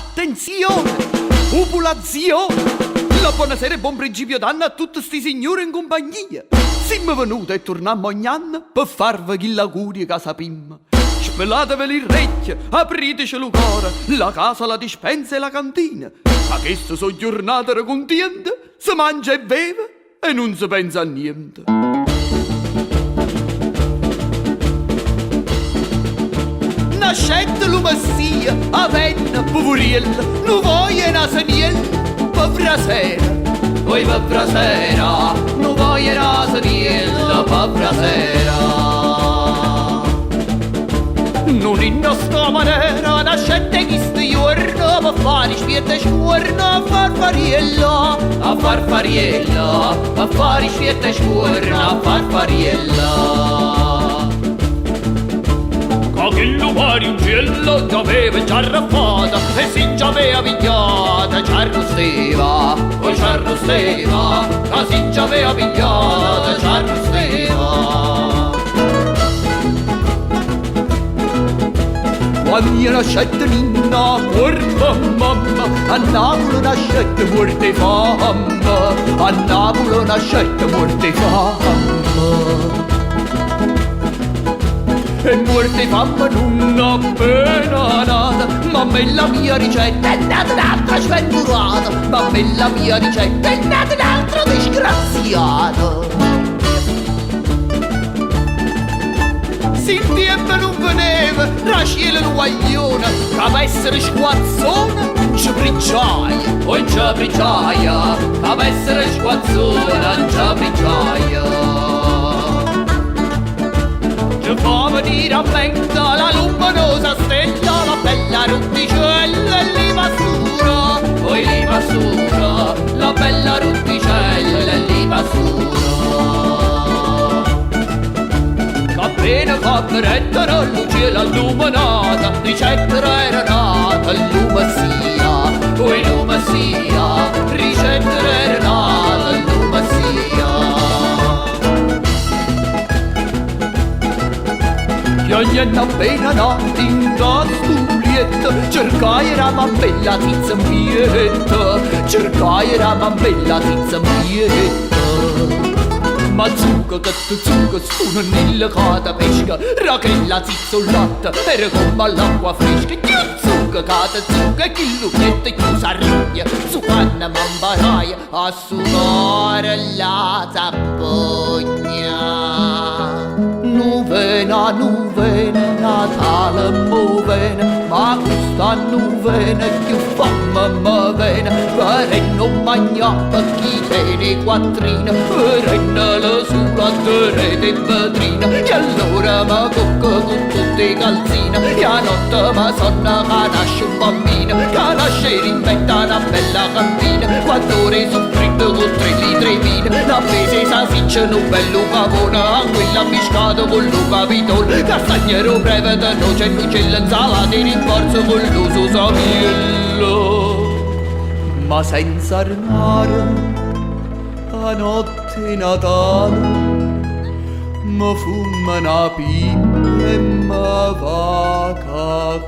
Attenzione! Popolazione! La buonasera e buon principio d'anno a tutti sti signori in compagnia. Siamo venuti e torniamo ogni anno per farvi chi l'augurio che sappiamo. Spelatevi il recchio, apriteci il cuore, la casa, la dispensa e la cantina. Ma queste sono giornate contente, si mangia e beve e non si pensa a niente. Nascette lo Messia, a venna, poveriella, non voglio una saniella, povera sera. Poi povera sera, non voglio una saniella, povera sera. Non in nostra maniera, nascette chi sti giorno, a fare spiette scuorno, a farfariella, a farfariella, a fare spiette scuorno, a farfariella. Che pari un cielo che aveva già raffata e si già aveva pigliata, ci arrosteva, poi ci arrosteva, che si già aveva pigliata, ci arrosteva. Quando io nascette ninna, porca mamma, a Napoli nascette morte fame, a Napoli nascette morte fame. E morte fame non appena nata, ma me la mia ricetta è nata un'altra sventurata, ma me la mia ricetta è nata un'altra disgraziata. Se il tempo non veniva, tra cielo e guaglione, che per essere squazzone ci bricciaia, poi ci bricciaia, che per essere squazzone ci bricciaia. Fa venire a venta la luminosa stella, la bella rutticella e l'ivasura, poi l'ivasura, la bella rutticella e l'ivasura. Che appena fa prendere luce illuminata, ricetta era nata, lume sia, poi lume sia, ricetta era nata, lume sia. Piagnendo appena nati in castulietta, cercai la mammella tizza mietta, cercai la mammella tizza mietta. Ma zucca che tu zucca spuna nella cata pesca, rachella zizzollata, era come l'acqua fresca. Zucca cata zucca e chi lucchetta chiusa rigna, su canna mambaraia a sudare la zappogna. Nuvena, nuvena, Natale movena, ma questa nuvena più fama me vena, per non mangiare chi tiene quattrina, per la sulla terrete in vetrina, e allora mi cocco con tutte le calzine, e a notte mi sonna che nasce un bambino, che nasce e inventa una bella cantina, 4 ore soffritto con 3 litri di vino, la presa salsiccia un bello pavone, a quella biscata con lo capitolo, castagnero breve da noce e nucella insalata in rinforzo con l'uso sapiello. Ma senza armare a notte Natale mi fumma una pipa e mi va a